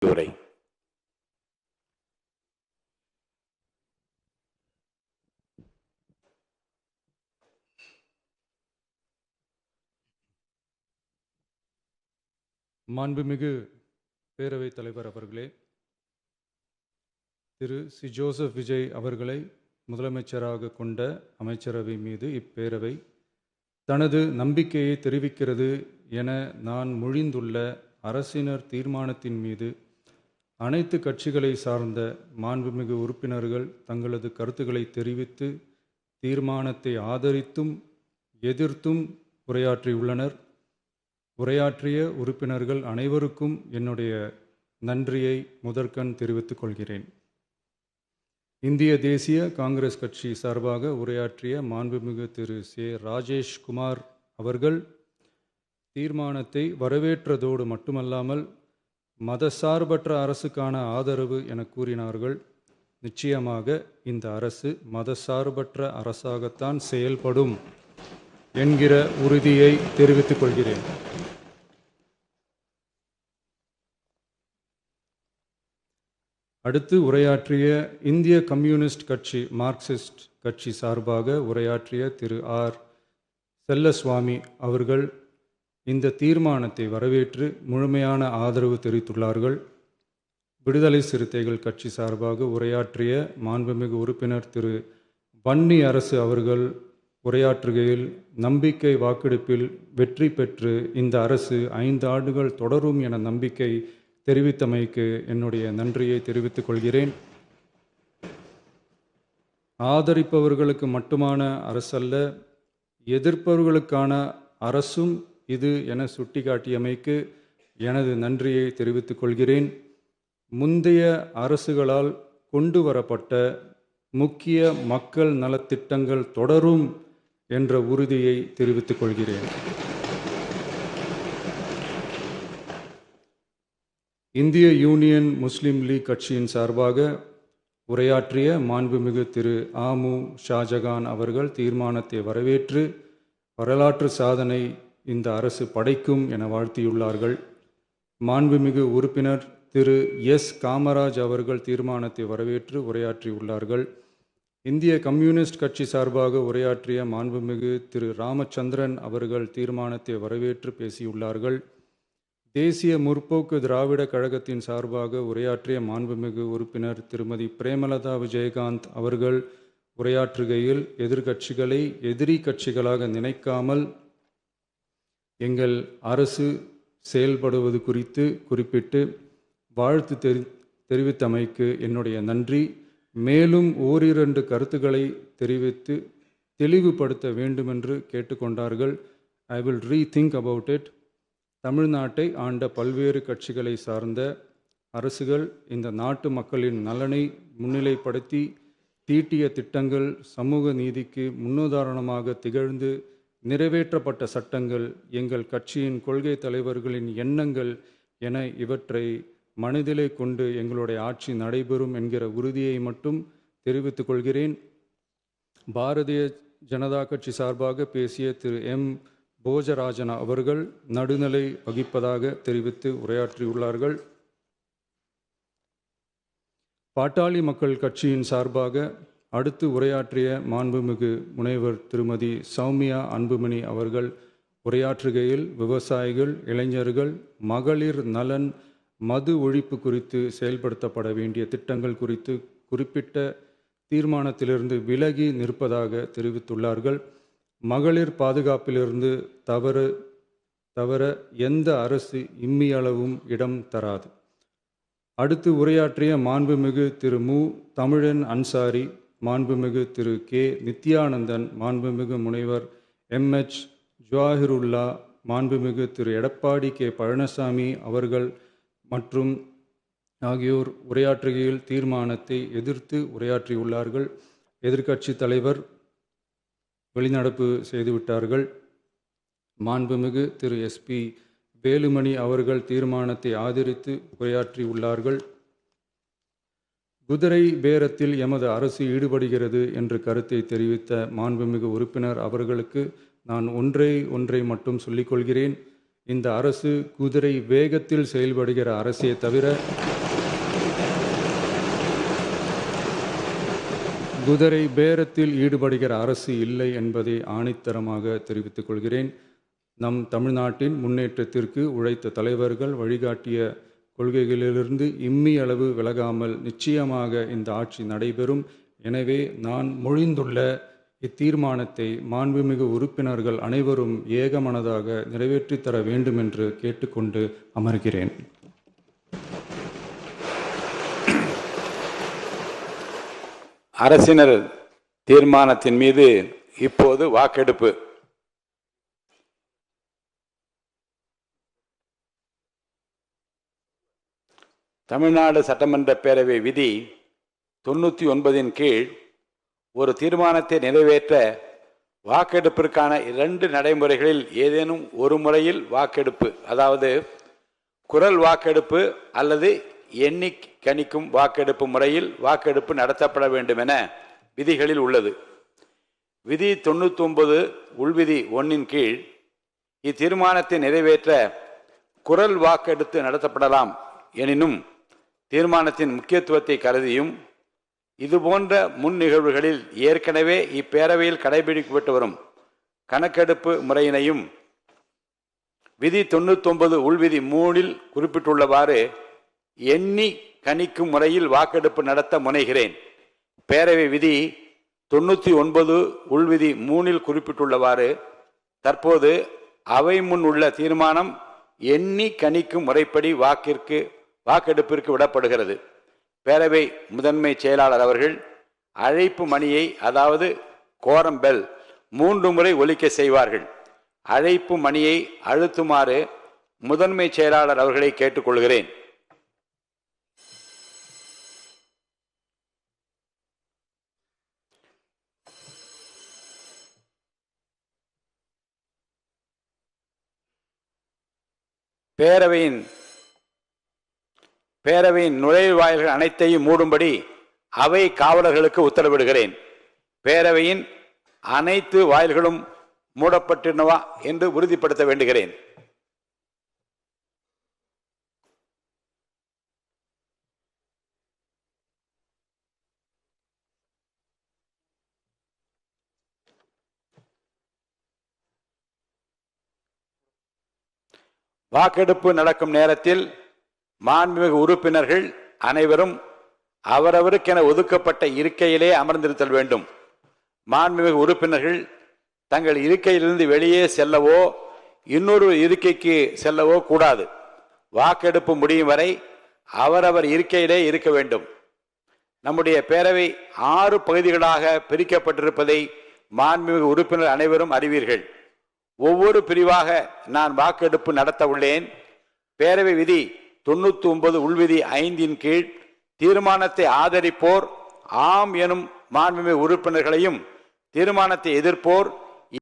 உரை. மாண்புமிகு பேரவைத் தலைவர் அவர்களே, திரு சி. ஜோசப் விஜய் அவர்களை முதலமைச்சராக கொண்ட அமைச்சரவை மீது இப்பேரவை தனது நம்பிக்கையை தெரிவிக்கிறது என நான் மொழிந்துள்ள அரசினர் தீர்மானத்தின் மீது அனைத்து கட்சிகளை சார்ந்த மாண்புமிகு உறுப்பினர்கள் தங்களது கருத்துக்களை தெரிவித்து தீர்மானத்தை ஆதரித்தும் எதிர்த்தும் உரையாற்றியுள்ளனர். உரையாற்றிய உறுப்பினர்கள் அனைவருக்கும் என்னுடைய நன்றியை முதற்கண் தெரிவித்துக் கொள்கிறேன். இந்திய தேசிய காங்கிரஸ் கட்சி சார்பாக உரையாற்றிய மாண்புமிகு திரு சே. ராஜேஷ்குமார் அவர்கள் தீர்மானத்தை வரவேற்றதோடு மட்டுமல்லாமல் மதசார்பற்ற அரசுக்கான ஆதரவு என கூறினார்கள். நிச்சயமாக இந்த அரசு மதசார்பற்ற அரசாகத்தான் செயல்படும் என்கிற உறுதியை தெரிவித்துக் கொள்கிறேன். அடுத்து உரையாற்றிய இந்திய கம்யூனிஸ்ட் கட்சி மார்க்சிஸ்ட் கட்சி சார்பாக உரையாற்றிய திரு ஆர். செல்லசுவாமி அவர்கள் இந்த தீர்மானத்தை வரவேற்று முழுமையான ஆதரவு தெரிவித்துள்ளார்கள். விடுதலை சிறுத்தைகள் கட்சி சார்பாக உரையாற்றிய மாண்புமிகு உறுப்பினர் திரு வன்னி அரசு அவர்கள் உரையாற்றுகையில் நம்பிக்கை வாக்கெடுப்பில் வெற்றி பெற்று இந்த அரசு 5 ஆண்டுகள் தொடரும் என நம்பிக்கை தெரிவித்தமைக்கு என்னுடைய நன்றியை தெரிவித்துக் கொள்கிறேன். ஆதரிப்பவர்களுக்கு மட்டுமான அரசல்ல, எதிர்ப்பவர்களுக்கான அரசும் இது என சுட்டிக்காட்டியமைக்கு எனது நன்றியை தெரிவித்துக் கொள்கிறேன். முந்தைய அரசுகளால் கொண்டு வரப்பட்ட முக்கிய மக்கள் நலத்திட்டங்கள் தொடரும் என்ற உறுதியை தெரிவித்துக் கொள்கிறேன். இந்திய யூனியன் முஸ்லீம் லீக் கட்சியின் சார்பாக உரையாற்றிய மாண்புமிகு திரு ஆமு ஷாஜகான் அவர்கள் தீர்மானத்தை வரவேற்று வரலாற்று சாதனை இந்த அரசு படைக்கும் என வாழ்த்தியுள்ளார்கள். மாண்புமிகு உறுப்பினர் திரு எஸ். காமராஜ் அவர்கள் தீர்மானத்தை வரவேற்று உரையாற்றியுள்ளார்கள். இந்திய கம்யூனிஸ்ட் கட்சி சார்பாக உரையாற்றிய மாண்புமிகு திரு ராமச்சந்திரன் அவர்கள் தீர்மானத்தை வரவேற்று பேசியுள்ளார்கள். தேசிய முற்போக்கு திராவிட கழகத்தின் சார்பாக உரையாற்றிய மாண்புமிகு உறுப்பினர் திருமதி பிரேமலதா விஜயகாந்த் அவர்கள் உரையாற்றுகையில் எதிர்கட்சிகளை எதிரி கட்சிகளாக நினைக்காமல் எங்கள் அரசு செயல்படுவது குறித்து குறிப்பிட்டு வாழ்த்து தெரிவித்தமைக்கு என்னுடைய நன்றி. மேலும் ஓரிரண்டு கருத்துக்களை தெரிவித்து தெளிவுபடுத்த வேண்டுமென்று கேட்டுக்கொண்டார்கள். I will rethink about it. தமிழ்நாட்டை ஆண்ட பல்வேறு கட்சிகளை சார்ந்த அரசுகள் இந்த நாட்டு மக்களின் நலனை முன்னிலைப்படுத்தி தீட்டிய திட்டங்கள் சமூக நீதிக்கு முன்னுதாரணமாக திகழ்ந்து நிறைவேற்றப்பட்ட சட்டங்கள் எங்கள் கட்சியின் கொள்கை தலைவர்களின் எண்ணங்கள் என இவற்றை மனதிலே கொண்டு எங்களுடைய ஆட்சி நடைபெறும் என்கிற உறுதியை மட்டும் தெரிவித்துக் கொள்கிறேன். பாரதிய ஜனதா கட்சி சார்பாக பேசிய திரு எம். போஜராஜன் அவர்கள் நடுநிலை வகிப்பதாக தெரிவித்து உரையாற்றியுள்ளார்கள். பாட்டாளி மக்கள் கட்சியின் சார்பாக அடுத்து உரையாற்றிய மாண்புமிகு முனைவர் திருமதி சௌமியா அன்புமணி அவர்கள் உரையாற்றுகையில் விவசாயிகள், இளைஞர்கள், மகளிர் நலன், மது ஒழிப்பு குறித்து செயல்படுத்தப்பட வேண்டிய திட்டங்கள் குறித்து குறிப்பிட்ட தீர்மானத்திலிருந்து விலகி நிற்பதாக தெரிவித்துள்ளார்கள். மகளிர் பாதுகாப்பிலிருந்து தவிர எந்த அரசு இம்மியளவும் இடம் தராது. அடுத்து உரையாற்றிய மாண்புமிகு திரு மு. தமிழன் அன்சாரி, மாண்புமிகு திரு கே. நித்யானந்தன், மாண்புமிகு முனைவர் எம்.எச். ஜவாஹிருல்லா, மாண்புமிகு திரு எடப்பாடி கே. பழனிசாமி அவர்கள் மற்றும் ஆகியோர் உரையாற்றுகையில் தீர்மானத்தை எதிர்த்து உரையாற்றியுள்ளார்கள். எதிர்க்கட்சி தலைவர் வெளிநடப்பு செய்துவிட்டார்கள். மாண்புமிகு திரு எஸ்.பி. வேலுமணி அவர்கள் தீர்மானத்தை ஆதரித்து உரையாற்றியுள்ளார்கள். குதிரை பேரத்தில் எமது அரசு ஈடுபடுகிறது என்று கருத்தை தெரிவித்த மாண்புமிகு உறுப்பினர் அவர்களுக்கு நான் ஒன்றை மட்டும் சொல்லிக்கொள்கிறேன். இந்த அரசு குதிரை வேகத்தில் செயல்படுகிற அரசே தவிர குதிரை பேரத்தில் ஈடுபடுகிற அரசு இல்லை என்பதை ஆணித்தரமாக தெரிவித்துக் கொள்கிறேன். நம் தமிழ்நாட்டின் முன்னேற்றத்திற்கு உழைத்த தலைவர்கள் வழிகாட்டிய கொள்கைகளிலிருந்து இம்மி அளவு விலகாமல் நிச்சயமாக இந்த ஆட்சி நடைபெறும். எனவே நான் மொழிந்துள்ள இத்தீர்மானத்தை மாண்புமிகு உறுப்பினர்கள் அனைவரும் ஏகமனதாக நிறைவேற்றித் தர வேண்டும் என்று கேட்டுக்கொண்டு அமர்கிறேன். அரசினர் தீர்மானத்தின் மீது இப்போது வாக்கெடுப்பு. தமிழ்நாடு சட்டமன்ற பேரவை விதி 99 கீழ் ஒரு தீர்மானத்தை நிறைவேற்ற வாக்கெடுப்பிற்கான 2 நடைமுறைகளில் ஏதேனும் ஒரு முறையில் வாக்கெடுப்பு, அதாவது குரல் வாக்கெடுப்பு அல்லது எண்ணி கணிக்கும் வாக்கெடுப்பு முறையில் வாக்கெடுப்பு நடத்தப்பட வேண்டும் என விதிகளில் உள்ளது. விதி 99 உள்விதி 1 கீழ் இத்தீர்மானத்தை நிறைவேற்ற குரல் வாக்கெடுத்து நடத்தப்படலாம். எனினும் தீர்மானத்தின் முக்கியத்துவத்தை கருதியும் இதுபோன்ற முன் நிகழ்வுகளில் ஏற்கனவே இப்பேரவையில் கடைபிடிக்கப்பட்டு வரும் கணக்கெடுப்பு முறையினையும் விதி 99 உள்விதி 3 குறிப்பிட்டுள்ளவாறு எண்ணி கணிக்கும் முறையில் வாக்கெடுப்பு நடத்த முனைகிறேன். பேரவை விதி 99 உள்விதி 3 குறிப்பிட்டுள்ளவாறு தற்போது அவை முன் உள்ள தீர்மானம் எண்ணி கணிக்கும் முறைப்படி வாக்கெடுப்பிற்கு விடப்படுகிறது. பேரவை முதன்மை செயலாளர் அவர்கள் அழைப்பு மணியை, அதாவது கோரம் பெல் 3 முறை ஒலிக்க செய்வார்கள். அழைப்பு மணியை அழுத்துமாறு முதன்மை செயலாளர் அவர்களை கேட்டுக்கொள்கிறேன். பேரவையின் நுழைவாயில்கள் அனைத்தையும் மூடும்படி அவை காவலர்களுக்கு உத்தரவிடுகிறேன். பேரவையின் அனைத்து வாயில்களும் மூடப்பட்டிருந்தவா என்று உறுதிப்படுத்த வேண்டுகிறேன். வாக்கெடுப்பு நடக்கும் நேரத்தில் மாண்புமிகு உறுப்பினர்கள் அனைவரும் அவரவருக்கென ஒதுக்கப்பட்ட இருக்கையிலே அமர்ந்திருத்தல் வேண்டும். மாண்புமிகு உறுப்பினர்கள் தங்கள் இருக்கையிலிருந்து வெளியே செல்லவோ இன்னொரு இருக்கைக்கு செல்லவோ கூடாது. வாக்கெடுப்பு முடியும் வரை அவரவர் இருக்கையிலே இருக்க வேண்டும். நம்முடைய பேரவை 6 பகுதிகளாக பிரிக்கப்பட்டிருப்பதை மாண்புமிகு உறுப்பினர் அனைவரும் அறிவீர்கள். ஒவ்வொரு பிரிவாக நான் வாக்கெடுப்பு நடத்த உள்ளேன். பேரவை விதி 99 உள்விதி 5 கீழ் தீர்மானத்தை ஆதரிப்போர் ஆம் எனும் மாண்புமிகு உறுப்பினர்களையும், தீர்மானத்தை எதிர்ப்போர்